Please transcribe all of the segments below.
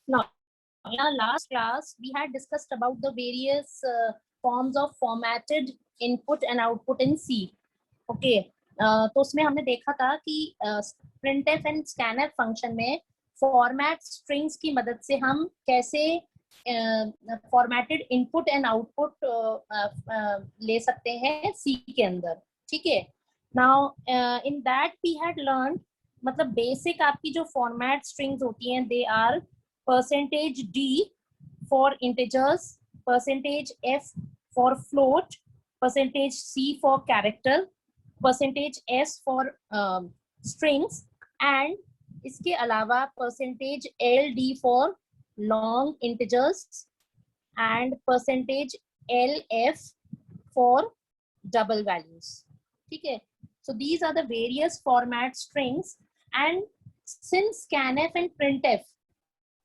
Now, in our last class, we had discussed about the various forms of formatted input and output in C. Okay, तो उसमें हमने देखा था कि printf and scanf function में format strings की मदद से हम कैसे फॉर्मेटेड इनपुट एंड आउटपुट ले सकते हैं सी के अंदर. ठीक है. Now in that we had learn, मतलब बेसिक आपकी जो फॉर्मेट स्ट्रिंग्स होती हैं, they are %d for integers, %f for float, %c for character, %s for strings, and इसके अलावा %ld for long integers and %lf for double values. ठीक है. So these are the various format strings, and since scanf and printf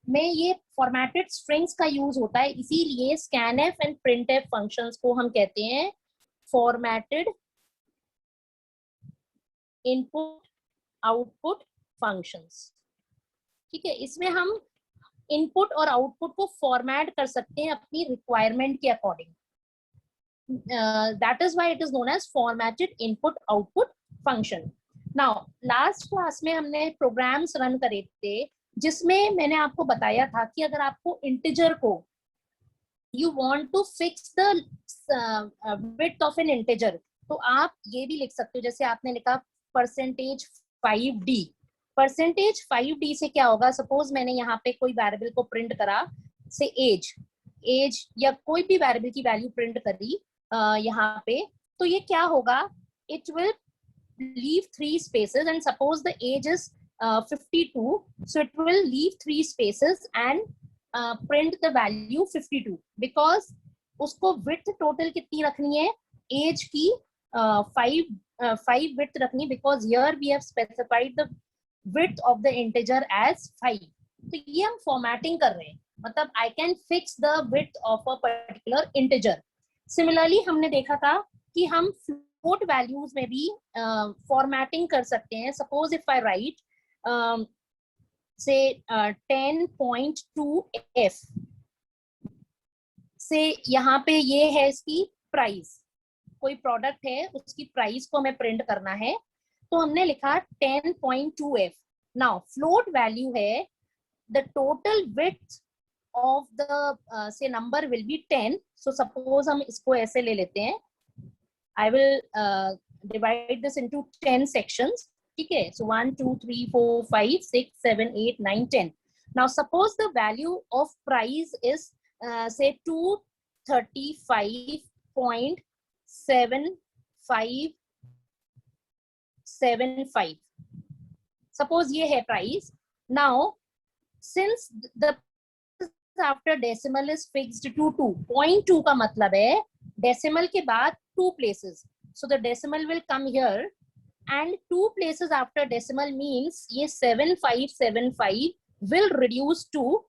में ये formatted strings का use होता है, इसीलिए scanf and printf functions को हम कहते हैं formatted input output functions. ठीक है. इसमें हम इनपुट और आउटपुट को फॉर्मेट कर सकते हैं अपनी रिक्वायरमेंट के according. That is why it is known as formatted input output function. Now last class में हमने प्रोग्राम्स रन करे थे जिसमें मैंने आपको बताया था कि अगर आपको इंटीजर को you want to fix the width of an integer, तो आप ये भी लिख सकते हो. जैसे आपने लिखा %5d. %5d से क्या होगा, सपोज मैंने यहाँ पे कोई वेरिएबल को प्रिंट करा, से एज या कोई भी वेरिएबल की वैल्यू प्रिंट करी यहाँ पे, तो ये क्या होगा, it will leave 3 spaces, and suppose the age is 52, so it will leave 3 spaces and print the value 52, because उसको विड्थ टोटल कितनी रखनी है, एज की 5 विड्थ रखनी, because here we have specified the width of the integer as 5. तो ये हम formatting कर रहे हैं, मतलब I can fix the width of a particular integer. Similarly हमने देखा था कि हम float values में भी फॉर्मेटिंग कर सकते हैं. Suppose if I write say 10.2f, से यहाँ पे ये है इसकी प्राइस, कोई प्रोडक्ट है उसकी प्राइस को हमें प्रिंट करना है, तो हमने लिखा 10.2f. नाउ फ्लोट वैल्यू है the total width of the से number will be 10. So suppose हम इसको ऐसे ले लेते हैं, I will divide this into 10 sections. ठीक है. So 1 2 3 4 5 6 7 8 9 10. Now suppose the value of price is say 235.75. Suppose ये है price. Now since the after decimal is fixed to 2, 0.2 का मतलब है डेसिमल के बाद 2 places, so the decimal will come here, and 2 places after decimal means ये 7575 will reduce to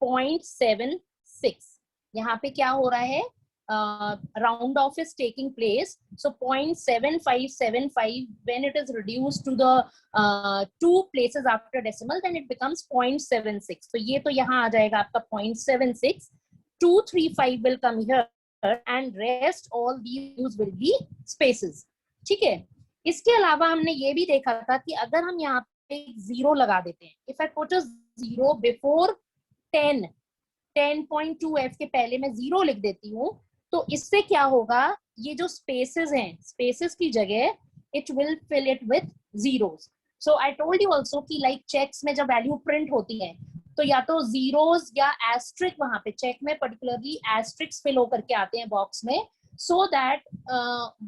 0.76. यहाँ पे क्या हो रहा है, round off is taking place, so 0.7575 when it is reduced to the 2 places after decimal, then it becomes 0.76. तो ये तो यहाँ आ जाएगा आपका 0.76. 235 will come here and rest all these will be spaces. ठीक है. इसके अलावा हमने ये भी देखा था कि अगर हम यहाँ पे 0 लगा देते हैं, if I put a 0 before 10.2f के पहले मैं 0 लिख देती हूँ, तो इससे क्या होगा, ये जो स्पेसेस हैं, स्पेसेस की जगह it will fill it with zeros. So I told you also कि लाइक चेक्स में जब वैल्यू प्रिंट होती है तो या तो जीरोस या एस्ट्रिक, वहां पे चेक में पर्टिकुलरली एस्ट्रिक्स फिल होकर के आते हैं बॉक्स में, सो दैट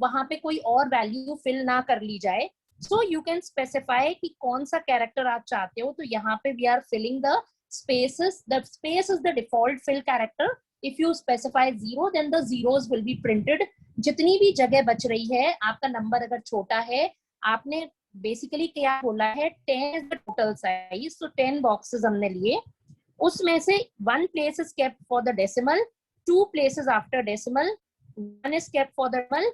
वहां पे कोई और वैल्यू फिल ना कर ली जाए. सो यू कैन स्पेसिफाई कि कौन सा कैरेक्टर आप चाहते हो. तो यहाँ पे we are filling the spaces. The space is the default fill character. If you specify 0, then the zeros will be printed. जितनी भी जगह बच रही है, आपका नंबर अगर छोटा है, आपने बेसिकली क्या बोला है, 10 is the total size, so 10 boxes हमने लिए, उसमें से 1 place is kept for the decimal, 2 places after decimal, 1 is kept for the decimal,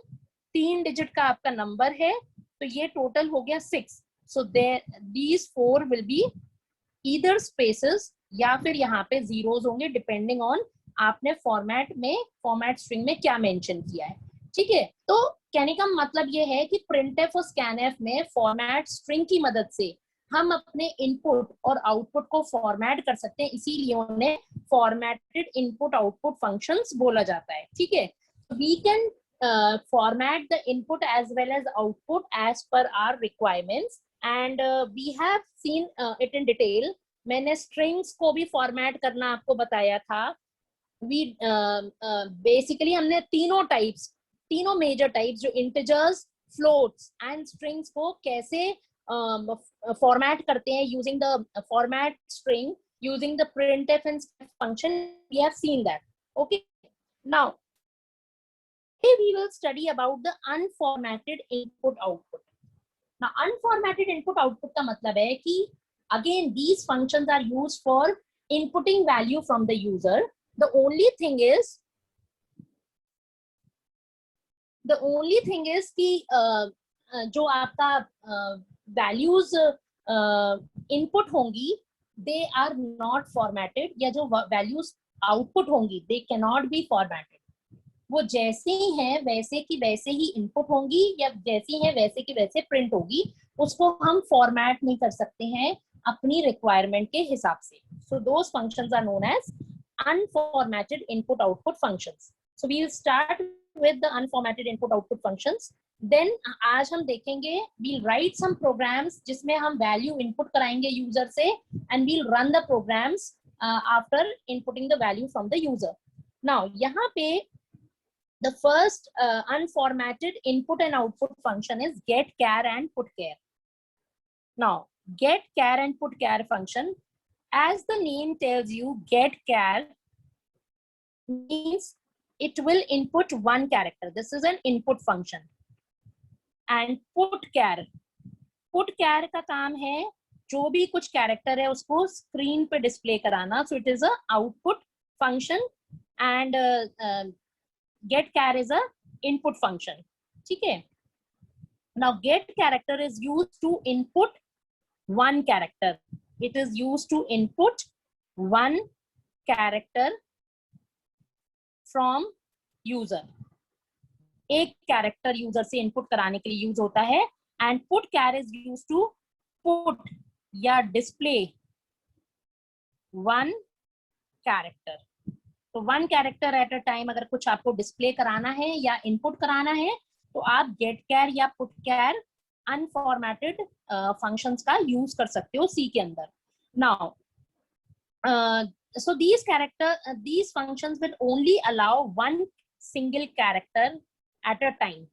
3 digit का आपका नंबर है, तो ये टोटल हो गया 6. So there these 4 will be either spaces या फिर यहाँ पे जीरोस होंगे, डिपेंडिंग ऑन आपने फॉर्मेट स्ट्रिंग में क्या मेंशन किया है। ठीक है, तो कहने का मतलब ये है कि प्रिंटफ और स्कैनफ में फॉर्मेट स्ट्रिंग की मदद से हम अपने इनपुट और आउटपुट को फॉर्मेट कर सकते हैं, इसीलिए उन्हें फॉर्मेटेड इनपुट आउटपुट फंक्शंस बोला जाता है। ठीक है, we can format the input as well as output as per our requirements, and we have seen it in detail. मैंने strings को भी format करना आपको बताया था। we basically हमने तीनों major types जो integers, floats and strings को कैसे format करते हैं using the format string, using the printf and scanf function. We have seen that. Okay, now today we will study about the unformatted input output. Now unformatted input output का मतलब है कि again these functions are used for inputting value from the user. The only thing is कि जो आपका values input होंगी they are not formatted, या जो values output होंगी they cannot be formatted. वो जैसे ही है वैसे की वैसे ही इनपुट होंगी, या जैसी है वैसे की वैसे प्रिंट होगी, उसको हम फॉर्मेट नहीं कर सकते हैं अपनी रिक्वायरमेंट के हिसाब से. So those functions are known as unformatted input output functions. So we will start with the unformatted input output functions. Then आज हम देखेंगे वील राइट सम प्रोग्राम्स जिसमें हम वैल्यू इनपुट कराएंगे यूजर से, and we'll run the programs after inputting the value from the user. Now यहाँ पे the first unformatted input and output function is get char and put char. Now get char and put char function, as the name tells you, get char means it will input one character. This is an input function. And put char का काम है जो भी कुछ character है उसको screen पे display कराना. So it is a output function, and get char is a input function. ठीक है. Now get character is used to input one character. It is used to input one character from user. एक character user से input कराने के लिए use होता है. And put char is used to put या डिस्प्ले वन कैरेक्टर. तो one character at a time अगर कुछ आपको डिस्प्ले कराना है या इनपुट कराना है तो आप गेट कैर या पुट कैर अनफॉर्मेटेड फंक्शंस का यूज कर सकते हो सी के अंदर. Now so these functions will only allow one single character at a time.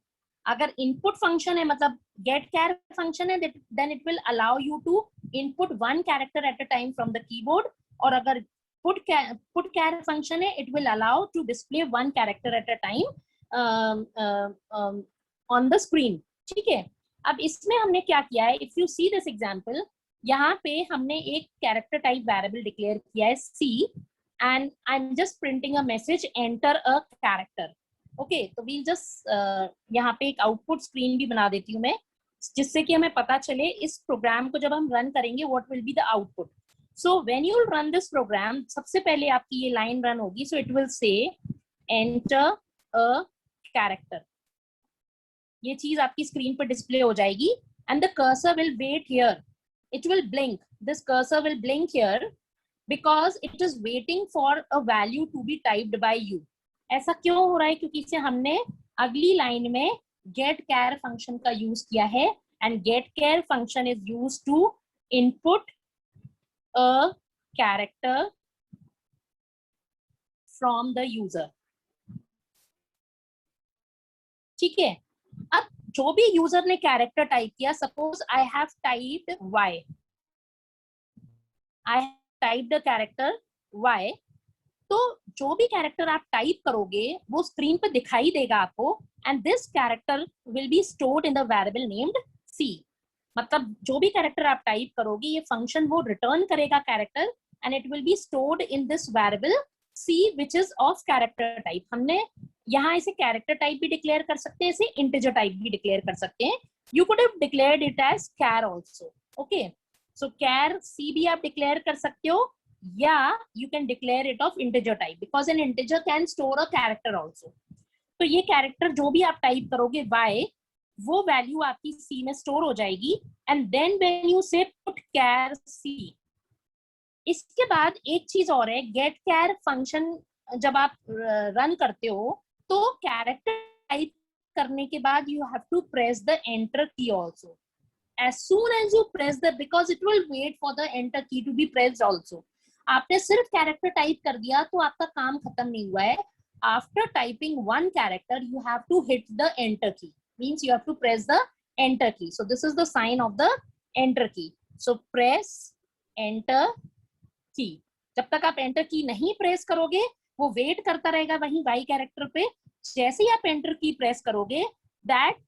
अगर इनपुट फंक्शन है मतलब गेट कैर फंक्शन है, then it will allow you to input one character at a time from the keyboard. और अगर put char function है, it will allow to display one character at a time on the screen. ठीक है. अब इसमें हमने क्या किया है, if you see this example, यहाँ पे हमने एक character type variable declare किया है c, and I'm just printing a message enter a character. Okay, तो we'll just यहाँ पे एक output screen भी बना देती हूँ मैं, जिससे कि हमें पता चले इस प्रोग्राम को जब हम रन करेंगे what will be the output. So when you run this program, सबसे पहले आपकी ये लाइन रन होगी. So it will say enter a character. ये चीज आपकी स्क्रीन पर डिस्प्ले हो जाएगी. And the cursor will wait here. It will blink. This cursor will blink here because it is waiting for a value to be typed by you. ऐसा क्यों हो रहा है? क्योंकि इसे हमने अगली लाइन में get char function का यूज किया है. And get char function is used to input a character from the user. ठीक है. अब जो भी यूजर ने कैरेक्टर टाइप किया, suppose I have typed y, I have typed the character y, तो जो भी कैरेक्टर आप टाइप करोगे वो स्क्रीन पर दिखाई देगा आपको. And this character will be stored in the variable named c. मतलब जो भी कैरेक्टर आप टाइप करोगे ये फंक्शन वो रिटर्न करेगा character, and it will be stored in this variable c which is of character type. हमने यहाँ इसे कैरेक्टर टाइप भी डिक्लेयर कर सकते हैं, इसे इंटीजर टाइप भी डिक्लेयर कर सकते हैं. You could have declared it as char also. Okay, so char c भी आप डिक्लेयर कर सकते हो, या you can declare it of integer type because an integer can store a character also. तो ये कैरेक्टर जो भी आप टाइप करोगे y, वो वैल्यू आपकी C में स्टोर हो जाएगी एंड देन व्हेन यू से पुट कैर C. इसके बाद एक चीज और है, गेट कैर फंक्शन जब आप रन करते हो तो कैरेक्टर टाइप करने के बाद you have to press the enter key also. As soon as you press the, because it will wait for the enter key to be pressed also. आपने सिर्फ कैरेक्टर टाइप कर दिया तो आपका काम खत्म नहीं हुआ है. After typing one character, you have to hit the enter key. Means you have to press the enter key. So this is the sign of the enter key. So press enter key. जब तक आप enter key नहीं press करोगे वो wait करता रहेगा वहीं y character पे. जैसे ही आप enter key प्रेस करोगे that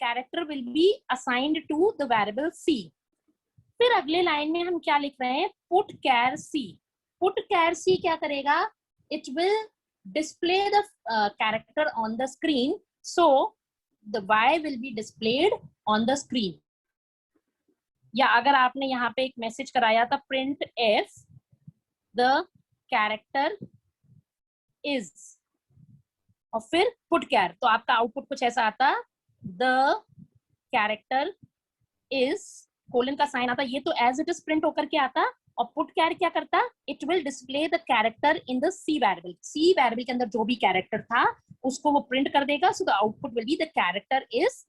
character will be assigned to the variable C. फिर अगले लाइन में हम क्या लिख रहे हैं, put char C. put char C क्या करेगा, it will display the character on the screen, so the y will be displayed on the screen. या अगर आपने यहाँ पे एक मैसेज कराया था print f the character is और फिर put char, तो आपका आउटपुट कुछ ऐसा आता, the character is कोलन का साइन आता, ये तो as it is print होकर के आता. और put char क्या करता, it will display the character in the C variable. C variable के अंदर जो भी कैरेक्टर था उसको वो प्रिंट कर देगा. so the output will be the character is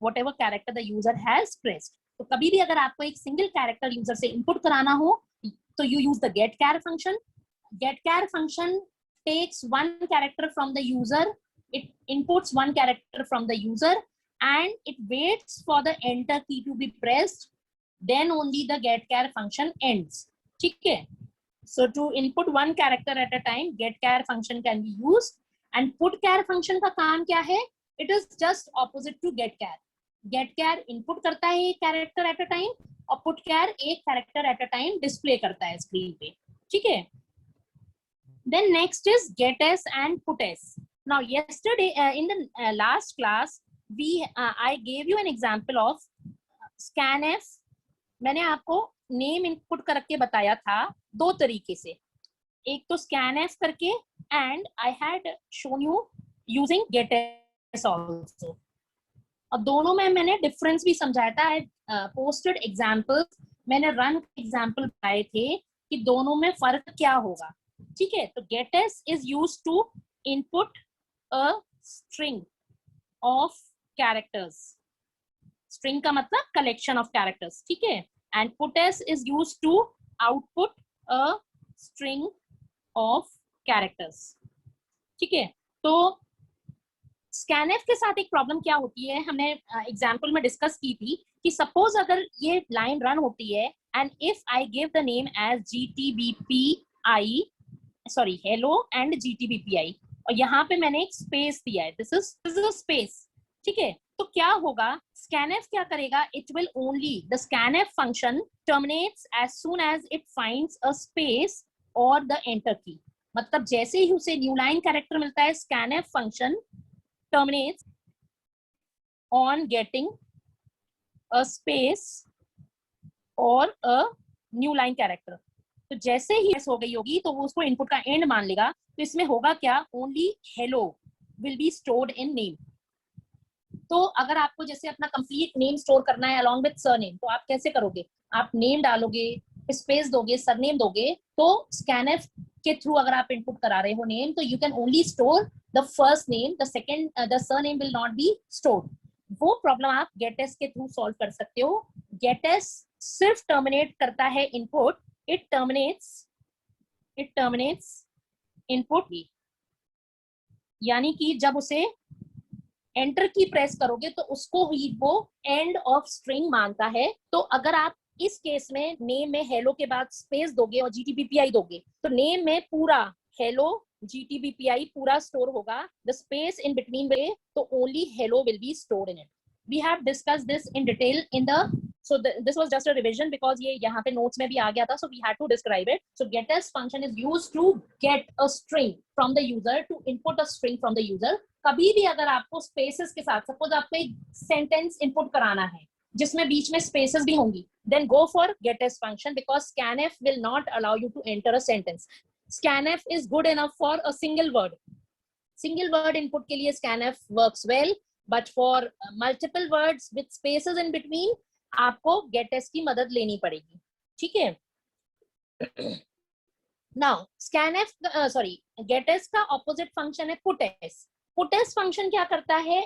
whatever character the user has pressed. तो कभी भी अगर आपको एक सिंगल कैरेक्टर यूजर से इनपुट कराना हो तो you use the get char function. Get char function takes one character from the user, it inputs one character from the user and it waits for the enter key to be pressed, then only the get char function ends. ठीक है. So to input one character at a time, get char function can be used. And put char function का काम क्या है, it is just opposite to get char. Get char input करता है एक character at a time और put char एक character at a time display करता है screen पे. ठीक है. Then next is getas and puts. Now yesterday in the last class I gave you an example of scanf. मैंने आपको name input करके बताया था दो तरीके से, एक तो scanf करके and I had shown you using getas also. और दोनों में मैंने डिफरेंस भी समझाया था. I posted examples, मैंने रन एग्जाम्पल बताए थे कि दोनों में फर्क क्या होगा. ठीक है. तो getas is used to input a string of characters. string का मतलब collection of characters. ठीक है. and puts is used to output a string of characters. ठीक है. तो scanf के साथ एक प्रॉब्लम क्या होती है, हमने एग्जाम्पल में डिस्कस की थी कि सपोज अगर ये लाइन रन होती है and if I give the name as GTBPI, sorry hello and GTBPI और यहाँ पे मैंने एक स्पेस दिया है, this is a space. ठीक है. तो क्या होगा, scanf क्या करेगा, it will only, the scanf function terminates as soon as it finds a space or the enter key. मतलब जैसे ही उसे न्यू लाइन कैरेक्टर मिलता है scanf function terminates on getting a space or a new line character. तो जैसे ही हो गई होगी तो वो उसको इनपुट का एंड मान लेगा. तो इसमें होगा क्या, only hello will be stored in name. तो अगर आपको जैसे अपना कंप्लीट नेम स्टोर करना है अलॉन्ग विद सरनेम, तो आप कैसे करोगे, आप नेम डालोगे, स्पेस दोगे, सरनेम दोगे. तो स्कैनफ के थ्रू अगर आप इनपुट करा रहे हो नेम, तो you can only store the first name, the second, the surname will not be stored. वो प्रॉब्लम आप getas के थ्रू सॉल्व कर सकते हो. getas सिर्फ टर्मिनेट करता है इनपुट, it terminates input. यानी कि जब उसे एंटर की प्रेस करोगे तो उसको ही वो एंड ऑफ स्ट्रिंग मानता है. तो अगर आप इस केस में नेम में हेलो के बाद स्पेस दोगे और GTBPI दोगे तो नेम में पूरा हेलो GTBPI पूरा स्टोर होगा. द स्पेस इन बिटवीन वे, तो only hello will be stored in it. We have discussed this in detail in the, so this was just a revision because ये यहाँ पे notes में भी आ गया था, so we had to describe it. So getas function is used to get a string from the user, to input a string from the user. कभी भी अगर आपको spaces के साथ, suppose आपको एक sentence input कराना है, जिसमें बीच में स्पेसेस भी होंगी, then go for getS function because scanf will not allow you to enter a sentence. Scanf is good enough for a single word. Single word input के लिए scanf works well, but for multiple words with spaces in between आपको getS की मदद लेनी पड़ेगी. ठीक है. Now scanf getS का opposite function है putS. putS function क्या करता है?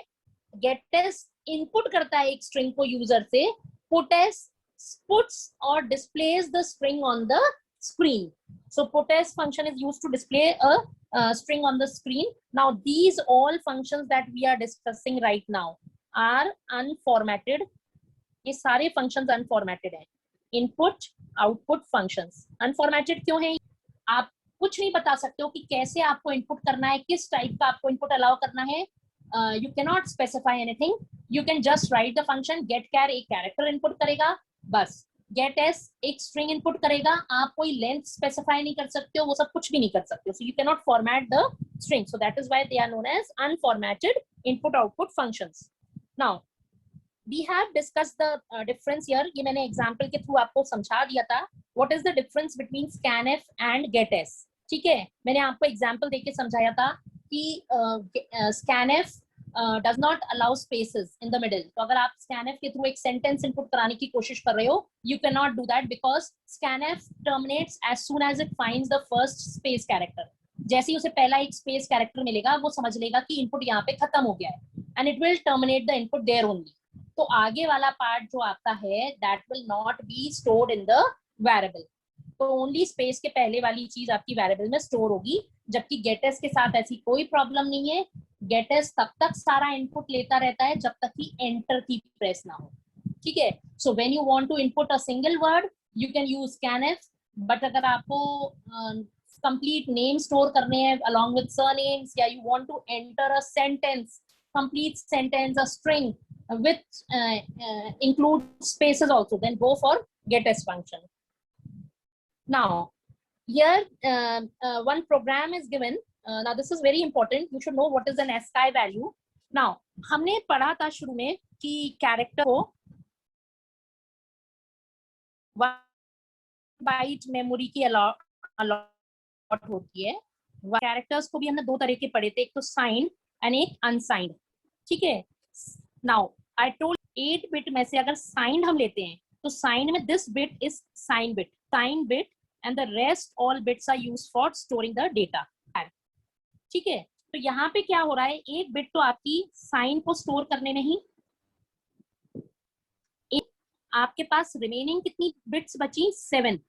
getS इनपुट करता है एक स्ट्रिंग को यूजर से, putS puts or displays the string on the screen. So putS function is used to display a string on the screen. Now these all functions that we are discussing right now are unformatted. ये सारे functions unformatted हैं. Input output functions unformatted क्यों है? आप कुछ नहीं बता सकते हो कि कैसे आपको इनपुट करना है, किस टाइप का आपको इनपुट अलाउ करना है. You cannot specify anything. You can just write the function getChar एक कैरेक्टर इनपुट करेगा, बस. getS एक स्ट्रिंग इनपुट करेगा, आप कोई लेंथ स्पेसिफाई नहीं कर सकते हो, वो सब कुछ भी नहीं कर सकते हो. So you cannot format the string. So that is why they are known as unformatted input output functions. Now we have discussed the difference here. ये मैंने एग्जांपल के थ्रू आपको समझा दिया था. What is the difference between scanf and getS? ठीक है, मैंने आपको एग्जांपल देके समझाया था कि scanf does not allow spaces in the middle. तो अगर आप scanf के थ्रू एक सेंटेंस इनपुट कराने की कोशिश कर रहे हो, you cannot do that because scanf terminates as soon as it finds the first space character. जैसे ही उसे पहला एक स्पेस कैरेक्टर मिलेगा, वो समझ लेगा कि इनपुट यहाँ पे खत्म हो गया है, and it will terminate the input there only. तो आगे वाला पार्ट जो आपका है, that will not be stored in the variable. तो ओनली स्पेस के पहले वाली चीज आपकी वेरिएबल में स्टोर होगी, जबकि getS के साथ ऐसी कोई प्रॉब्लम नहीं है. getS तब तक सारा इनपुट लेता रहता है जब तक कि एंटर की प्रेस ना हो. ठीक है. So when you want to input a single word you can use scanf, but अगर आपको कंप्लीट नेम स्टोर करने हैं along with surnames, या you want to enter a sentence, complete sentence, a string with include spaces also, then go for getS function. Now here one program is given. Now this is very important. You should know what is an ASCII value. Now हमने पढ़ा था शुरू में कि character को 1 bite memory की allot होती है. कैरेक्टर्स को भी हमने दो तरह के पढ़े थे, एक तो साइंड एंड एक अनसाइंड. ठीक है. नाउ आई टोल्ड 8 बिट में से अगर साइंड हम लेते हैं तो साइंड में this bit is sine bit and the rest all bits are used for storing the data. ठीक है. तो यहाँ पे क्या हो रहा है, एक बिट तो आपकी साइन को स्टोर करने में ही, आपके पास रिमेनिंग कितनी बिट्स बची, 7.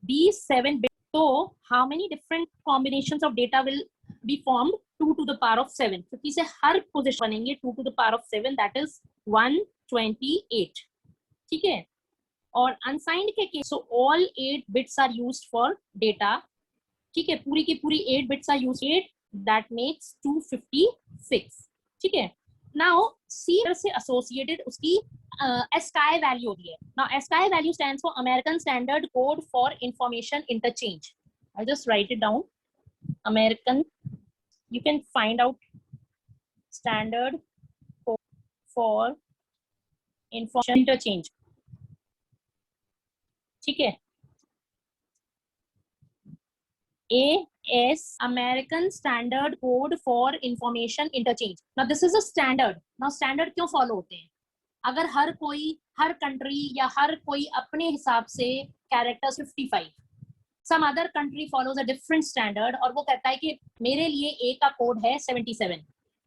These 7 bits, तो how many different combinations of data will be formed? 2 to the power of 7. क्योंकि से हर पोजीशन बनेंगे 2 to the power of 7, that is 128. ठीक है. और अनसाइंड के case, so all 8 bits are used for data. ठीक है. पूरी की पूरी 8 bits are used. 8 that makes 256. ठीक है. नाउ सी से एसोसिएटेड उसकी ASCII वैल्यू होती है. Now ASCII value stands for American standard code for information interchange. I just right it down. American, you can find out standard code for information interchange. ठीक है. AS American Standard Code for Information Interchange. Now this is a standard. Now standard क्यों follow होते हैं? अगर हर country या हर कोई अपने हिसाब से characters 55, some other country follows a different standard और वो कहता है कि मेरे लिए A का कोड है 77,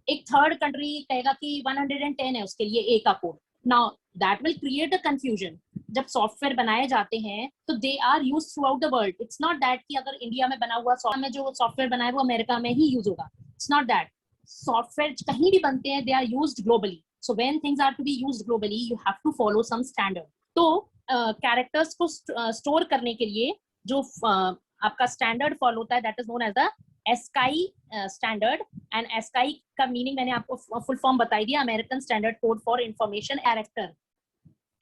एक थर्ड कंट्री कहेगा कि 110 है उसके लिए A का code. Now that will create a confusion. जब सॉफ्टवेयर बनाए जाते हैं तो they are use throughout the world. It's not that कि अगर इंडिया में बना हुआ सॉफ्टवेयर में जो सॉफ्टवेयर बनाए वो अमेरिका में ही यूज होगा. It's not that. सॉफ्टवेयर कहीं भी बनते हैं, they are used globally. So when things are to be used globally you have to follow some standard. तो कैरेक्टर्स को स्टोर करने के लिए जो आपका स्टैंडर्ड फॉलो होता है that is known as the ASCII standard. And ASCII का मीनिंग मैंने आपको फुल फॉर्म बताई दिया, American standard code for information character.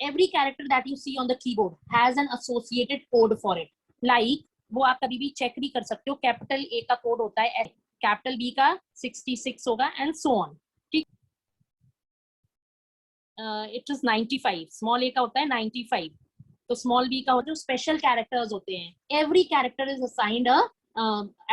Every character that you see on the keyboard has an associated code for it. Like वो आप कभी भी check भी कर सकते हो, कैपिटल A का कोड होता है, कैपिटल B का 66 होगा, and so on. ठीक. इट इज 95, स्मॉल ए का होता है 95, तो स्मॉल बी का होता है जो स्पेशल कैरेक्टर्स होते हैं, every character is assigned a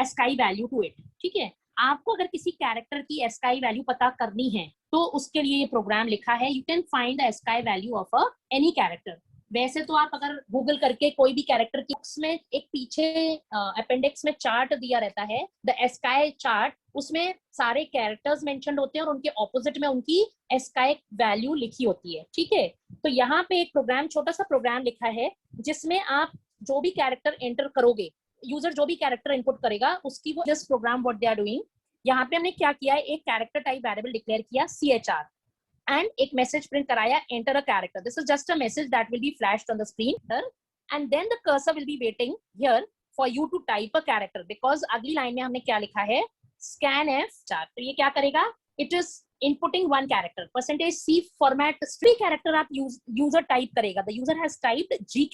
ASCII value to it. ठीक है, आपको अगर किसी कैरेक्टर की एस्काई वैल्यू पता करनी है तो उसके लिए ये प्रोग्राम लिखा है, you can find the ASCII value of a any character. वैसे तो आप अगर गूगल करके कोई भी कैरेक्टर की में एक पीछे अपेंडिक्स में चार्ट दिया रहता है, द एस्काई चार्ट, उसमें सारे कैरेक्टर्स मेंशन्ड होते हैं और उनके ऑपोजिट में उनकी एस्काई वैल्यू लिखी होती है। ठीक है, तो यहाँ पे एक प्रोग्राम, छोटा सा प्रोग्राम लिखा है जिसमें आप जो भी कैरेक्टर एंटर करोगे, यूजर जो भी कैरेक्टर इनपुट करेगा उसकी वो this program what they are doing. यहाँ पे हमने क्या किया है, एक कैरेक्टर टाइप वेरिएबल डिक्लेयर किया CHR and एक मैसेज प्रिंट कराया, enter a character. This is just a message that will be flashed on the screen here, and then the cursor will be waiting here for you to type a character, because अगली line में हमने क्या लिखा है, scanf char, तो ये क्या करेगा, it is inputting one character, %C format string character आप user type करेगा, the user has typed G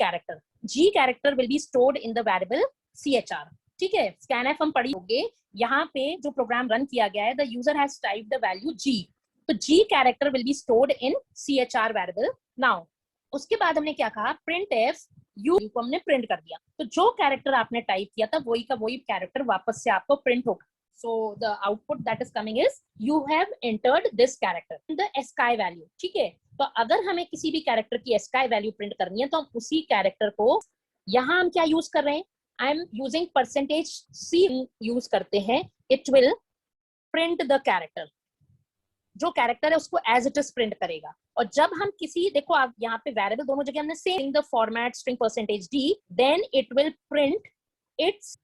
character will be stored in the variable CHR। ठीक है, scanf हम पढ़ी होंगे, यहाँ पे जो प्रोग्राम रन किया गया है, the user has typed the value G, तो G character will be stored in CHR variable. Now उसके बाद हमने क्या कहा, प्रिंट एफ यू को हमने प्रिंट कर दिया, तो जो कैरेक्टर आपने टाइप किया था वही का वही कैरेक्टर वापस से आपको प्रिंट होगा। So the output that is coming is you have entered this character in the ASCII value. ठीक है, तो अगर हमें किसी भी कैरेक्टर की एस्काई वैल्यू प्रिंट करनी है तो हम उसी कैरेक्टर को, यहाँ हम क्या यूज कर रहे हैं, I am using %C use करते हैं, it will print the character, जो कैरेक्टर है उसको एज इट इज प्रिंट करेगा। और जब हम किसी, देखो आप यहाँ पे वेरिएबल दोनों जगह हमने same the format string %D, then it will print it's.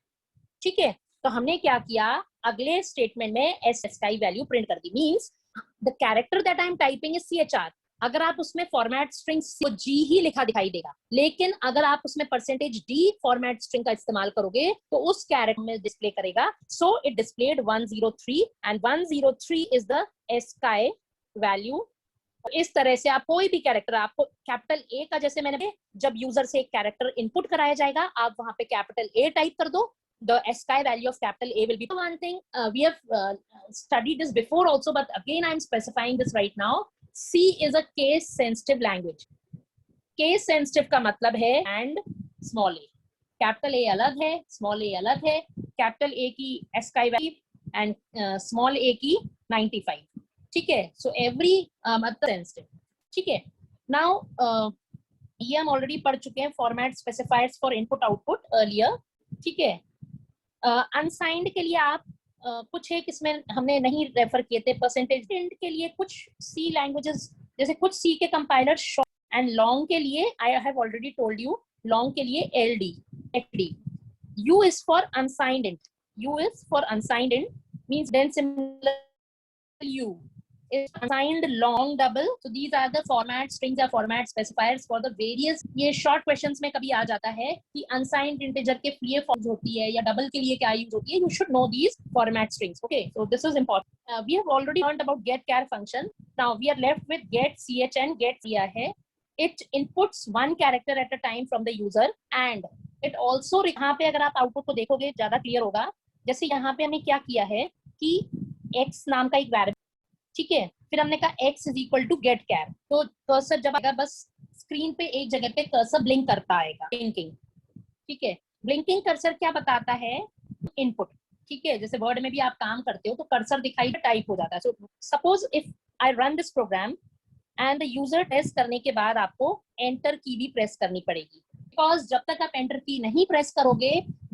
ठीक है, तो हमने क्या किया, अगले स्टेटमेंट में एसएसकाई वैल्यू प्रिंट कर दी, means the character that I am typing is CHR। अगर आप उसमें फॉर्मेट स्ट्रिंग G ही लिखा दिखाई देगा, लेकिन अगर आप उसमें %D फॉर्मेट स्ट्रिंग का इस्तेमाल करोगे तो उस कैरेक्टर में डिस्प्ले करेगा। So it displayed 103 and 103 is the ASCII value. इस तरह से आप कोई भी कैरेक्टर, आपको कैपिटल A का, जैसे मैंने जब यूजर से एक कैरेक्टर इनपुट कराया जाएगा, आप वहां पे कैपिटल A टाइप कर दो, the ASCII value of capital A will be one thing. We have studied this before also, but again I'm specifying this right now. C is a case sensitive language. Case sensitive का मतलब है and small a. Capital A अलग है, small a अलग है, capital A की ASCII value and small a की 95. ठीक है, so every मतलब sensitive. ठीक है, now ये हम already पढ़ चुके हैं, format specifiers for input output earlier. ठीक है, अनसाइंड के लिए आप कुछ एक इसमें हमने नहीं रेफर किए थे, परसेंटेज प्रिंट के लिए कुछ सी लैंग्वेजेस, जैसे कुछ सी के कंपाइलर शॉर्ट एंड लॉन्ग के लिए I have already told you, long के लिए LD HD। U is for unsigned int, U is for unsigned int means then similar U is unsigned long double, so these are the format strings or format specifiers for the various। ये short questions में कभी आ जाता है कि unsigned integer के लिए forms होती है या डबल के लिए क्या यूज होती है, you should know these format strings। okay, so this is important। we have already learned about get char function, now we are left with get ch and get दिया है, it inputs one character at a time from the user and it also, यहाँ पे अगर आप output को देखोगे ज्यादा clear होगा, जैसे यहाँ पे हमने क्या किया है कि x नाम का एक वेरिएबल, ठीक है, फिर हमने कहा x इज इक्वल टू गेट कैर, तो कर्सर जब आएगा बस स्क्रीन पे एक जगह पे कर्सर ब्लिंक करता आएगा, ब्लिंकिंग। ठीक है, ब्लिंकिंग कर्सर क्या बताता है, इनपुट। ठीक है, जैसे वर्ड में भी आप काम करते हो तो कर्सर दिखाई टाइप हो जाता है। So suppose if I run this program and the user test करने के बाद आपको एंटर की भी प्रेस करनी पड़ेगी, बिकॉज जब तक आप एंटर की नहीं प्रेस करोगे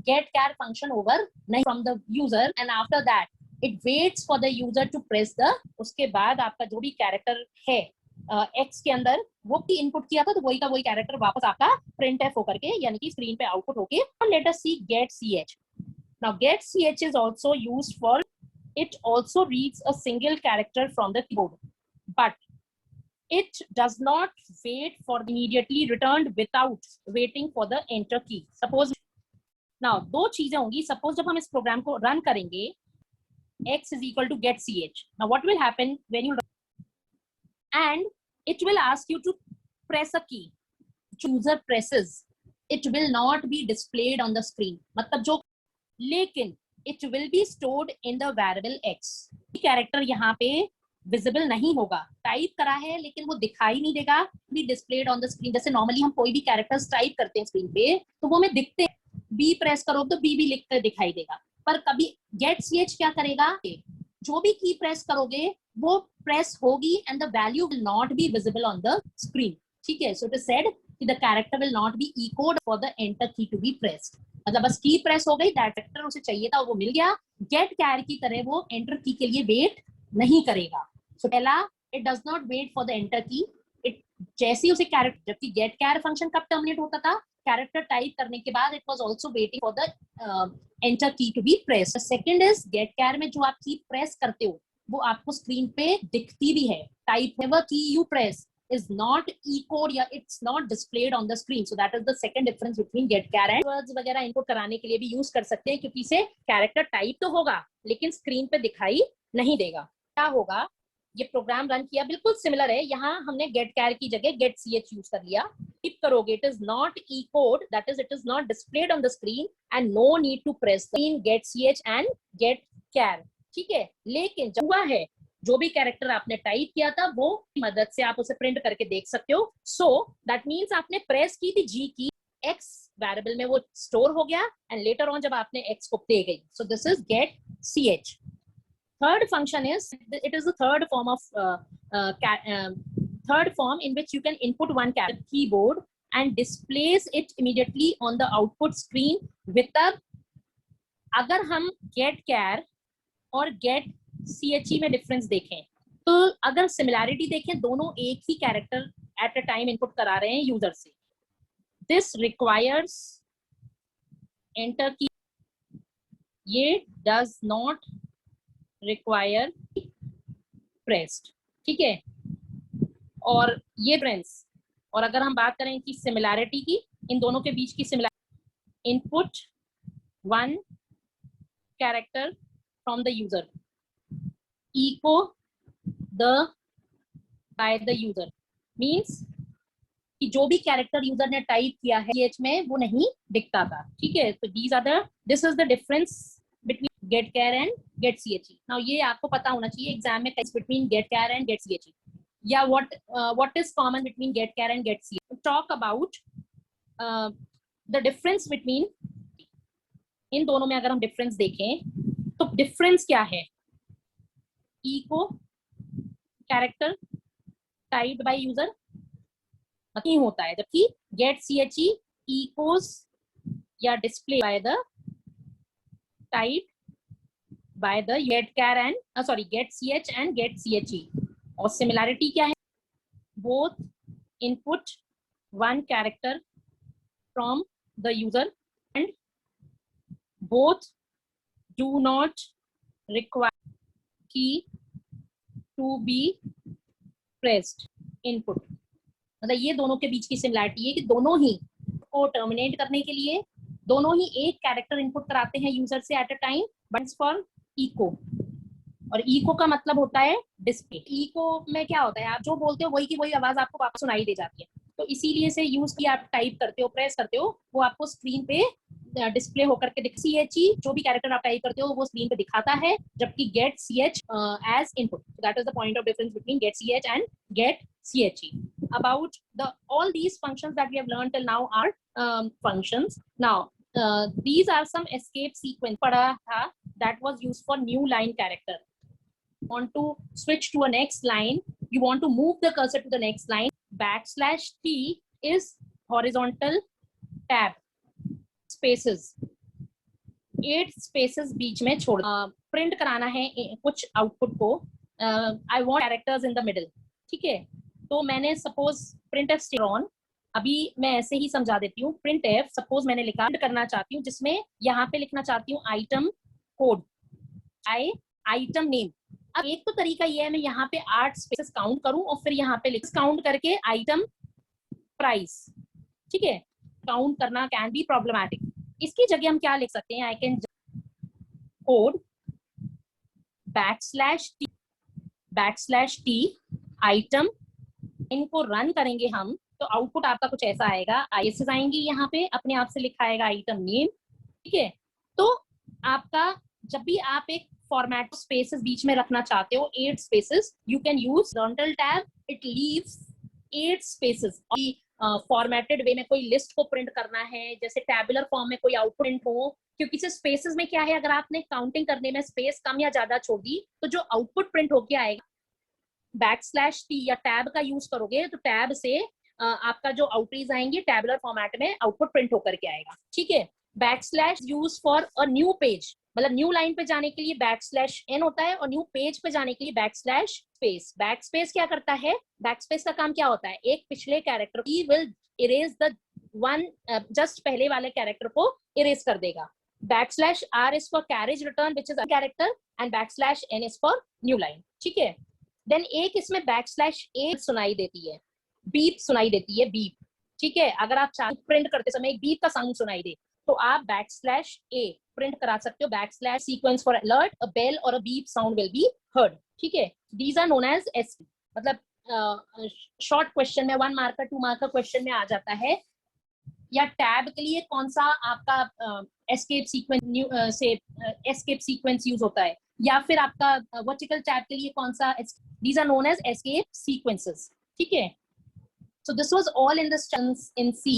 गेट कैर फंक्शन ओवर नहीं from the user, and after that it waits for the user to press the, उसके बाद आपका जो भी कैरेक्टर है X के अंदर वो भी इनपुट किया था तो वही का वही कैरेक्टर वापस आपका प्रिंट एफ होकर के यानी कि स्क्रीन पे आउटपुट होके। Let us C get ch। now get ch is also used for, it also reads a single character from the keyboard but it does not wait for immediately returned without waiting for the enter key। suppose now दो चीजें होंगी, suppose जब हम इस programme को run करेंगे x is equal to get ch, now what will happen when you and it will ask you to press a key, user presses, it will not be displayed on the screen, मतलब जो, लेकिन it will be stored in the variable x। Character यहाँ पे visible नहीं होगा, type करा है लेकिन वो दिखाई नहीं देगा, be displayed on the screen. जैसे नॉर्मली हम कोई भी कैरेक्टर्स टाइप करते हैं स्क्रीन पे तो वो हमें दिखते हैं, बी प्रेस करो तो बी भी लिखकर दिखाई देगा, पर कभी गेट ch क्या करेगा, जो भी की प्रेस करोगे वो प्रेस होगी and the value will not be visible on the screen. ठीक है, सो इट इज सेड कि the character will not be echoed for the enter key to B pressed. मतलब बस की प्रेस हो गई, दैट कैरेक्टर उसे चाहिए था वो मिल गया, गेट कैर की तरह वो एंटर की के लिए वेट नहीं करेगा। सो पहला, it does not wait for the enter key, it जैसे ही उसे कैरेक्टर, जबकि गेट कैर फंक्शन कब टर्मिनेट होता था, कैरेक्टर टाइप करने के बाद it was also waiting for the enter key to be press. Second is गेट कैर में जो आप की प्रेस करते हो वो आपको स्क्रीन पे दिखती भी है, टाइप नेवर की you press is not echoed या it's not displayed on the screen, so that is the second difference between getchar and words वगैरह इनपुट कराने के लिए भी यूज कर सकते हैं, क्योंकि इसे कैरेक्टर टाइप तो होगा लेकिन स्क्रीन पे दिखाई नहीं देगा। क्या होगा, ये प्रोग्राम रन किया, बिल्कुल सिमिलर है, यहाँ हमने getchar की जगह getch यूज कर लिया। टिप करोगे, it is not echoed, that is it is not displayed on the screen and no need to press the getch and getchar। ठीक है, लेकिन जब हुआ है जो भी कैरेक्टर आपने टाइप किया था वो मदद से आप उसे प्रिंट करके देख सकते हो। सो दैट मीन्स आपने प्रेस की थी जी की, एक्स वेरिएबल में वो स्टोर हो गया एंड लेटर ऑन जब आपने एक्स को दे गई, so this is get ch। Third function is, it is the third form of third form in which you can input one character keyboard and displays it immediately on the output screen with the, अगर हम getchar और getche में difference देखें तो अगर similarity देखें, दोनों एक ही character at a time input करा रहे हैं यूजर से, दिस रिक्वायर्स एंटर की, ये डज नॉट रिक्वायर प्रेस्ड। ठीक है, और ये डिफरेंस, और अगर हम बात करें कि सिमिलैरिटी की, इन दोनों के बीच की similarity, input one character from the user, echo the by the user, means कि जो भी कैरेक्टर यूजर ने टाइप किया है ch में वो नहीं दिखता था। ठीक है, तो these are the, this is the difference between getchar and getch। now ये आपको पता होना चाहिए एग्जाम में, between getchar and getch या what is common between getchar and getch। talk about the difference between, इन दोनों में अगर हम डिफरेंस देखें तो डिफरेंस क्या है, echo character typed by user नहीं होता है, जबकि getche echoes या display by the type by the getchar and getch and getche। और सिमिलैरिटी क्या है, both input one character from the user and both do not require की to B pressed input. मतलब ये दोनों के बीच की सिमिलैरिटी है कि दोनों ही को टर्मिनेट करने के लिए दोनों ही एक कैरेक्टर इनपुट कराते हैं यूजर से at a time, but for echo, और इको का मतलब होता है डिस्प्ले। इको में क्या होता है, आप जो बोलते हो वही की वही आवाज आपको वापस सुनाई दे जाती है, तो इसीलिए से यूज की आप टाइप करते हो, प्रेस करते हो, वो आपको स्क्रीन पे डिस्प्ले होकर के ch जो भी कैरेक्टर आप टाइप करते हो वो स्क्रीन पे दिखाता है, जबकि getch as input. That is the point of difference between getch and getche। about the all these functions that we have learned till now are functions. Now these are some escape sequence पढ़ा था that was used for new line character. Want to switch to a next line, you want to move the cursor to the next line, \t is horizontal tab, spaces, 8 spaces बीच में छोड़, print कराना है कुछ output को, I want characters in the middle। ठीक है, तो मैंने सपोज printf on, अभी मैं ऐसे ही समझा देती हूँ, printf सपोज मैंने लिखा करना चाहती हूँ जिसमें यहाँ पे लिखना चाहती हूँ आइटम कोड, आइटम नेम। अब एक तो तरीका ये है मैं यहाँ पे 8 स्पेसेस काउंट करूं और फिर यहाँ पे लिख काउंट करके आइटम प्राइस। ठीक है, काउंट करना कैन बी प्रॉब्लमैटिक, इसकी जगह हम क्या लिख सकते हैं, I can code \t item, इनको रन करेंगे हम तो आउटपुट आपका कुछ ऐसा आएगा, आईएसएस आएंगी यहाँ पे, अपने आप से लिखा आएगा आइटम नेम। ठीक है, तो आपका जब भी आप एक फॉर्मेट स्पेसेस बीच में रखना चाहते हो 8 spaces, you can use horizontal tab, it leaves 8 spaces. Formatted way में कोई लिस्ट को प्रिंट करना है, जैसे टैबुलर फॉर्म में कोई आउटपुट प्रिंट हो, क्योंकि से स्पेसेस में क्या है, अगर आपने काउंटिंग करने में स्पेस कम या ज्यादा छोड़ दी तो जो आउटपुट प्रिंट होके आएगा \t या टैब का यूज करोगे तो टैब से आपका जो आउटरीज आएंगे टैबुलर फॉर्मेट में आउटपुट प्रिंट होकर के आएगा, ठीक है। \/ Use for a new page, मतलब न्यू लाइन पे जाने के लिए \n होता है और न्यू पेज पे जाने के लिए \space। बैकस्पेस क्या करता है, बैकस्पेस का काम क्या होता है, एक पिछले कैरेक्टर की will erase the one, just पहले वाले कैरेक्टर को इरेज कर देगा। \r is for carriage return which is a character and \n is for new line, ठीक है। देन एक इसमें \a सुनाई देती है, बीप सुनाई देती है, बीप, ठीक है। अगर आप प्रिंट करते समय एक बीप का साउंड सुनाई दे तो आप \a प्रिंट करा सकते हो, /sequence for alert, a bell or a beep sound will be heard, ठीक है। These are known as SQ, मतलब शॉर्ट क्वेश्चन में 1 मार्कर 2 मार्कर क्वेश्चन में आ जाता है। या टैब के लिए कौन सा आपका एस्केप सीक्वेंस से एस्केप सीक्वेंस यूज होता है, या फिर आपका वर्टिकल टैब के लिए कौन सा, these are known as escape sequences, ठीक है। So this was all in the chunks in C.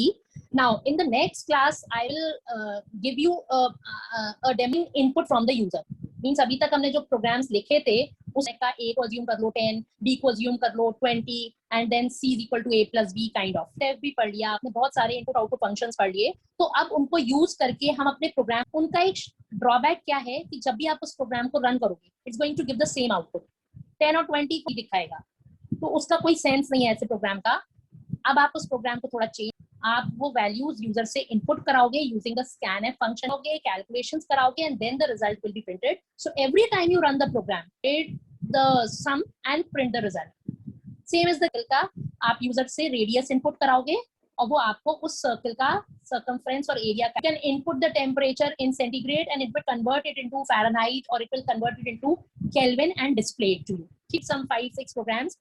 Now in the next class I will give you a demo input from the user. Means अभी तक हमने जो programs लिखे थे उसका A को assume कर लो 10, B को assume कर लो 20, and then C is equal to A plus B kind of. Step भी पढ़ लिया आपने, बहुत सारे input output functions पढ़ लिए, तो अब उनको use करके हम अपने program, उनका एक drawback क्या है कि जब भी आप उस program को run करोगे it's going to give the same output, 10 और 20 को दिखाएगा, तो उसका कोई सेंस नहीं है ऐसे प्रोग्राम का। अब आप उस प्रोग्राम को थोड़ा चेंज, आप वो वैल्यूज यूजर से इनपुट कराओगे यूजिंग द scanf फंक्शन, होगे कैलकुलेशंस कराओगे and then the result will be printed. So every time you run the program, read the sum and print the result. Same is the circle का, आप user से radius input कराओगे और वो आपको उस सर्कल का circumference और एरिया का, can input the temperature in centigrade and it will convert it into Fahrenheit or it will convert it into Kelvin and display it to you. Keep some 5-6 programs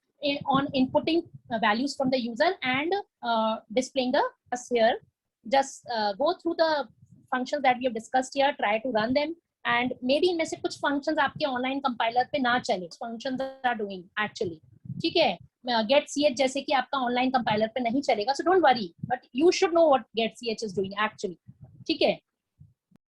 on inputting values from the user and displaying the here. Just go through the functions that we have discussed here, try to run them, and maybe इनमें से कुछ functions आपके online compiler पे ना चले, functions are doing actually, ठीक है। get ch जैसे कि आपका ऑनलाइन कंपाइलर पे नहीं चलेगा, so don't worry, but you should know what get ch is doing actually, ठीक है।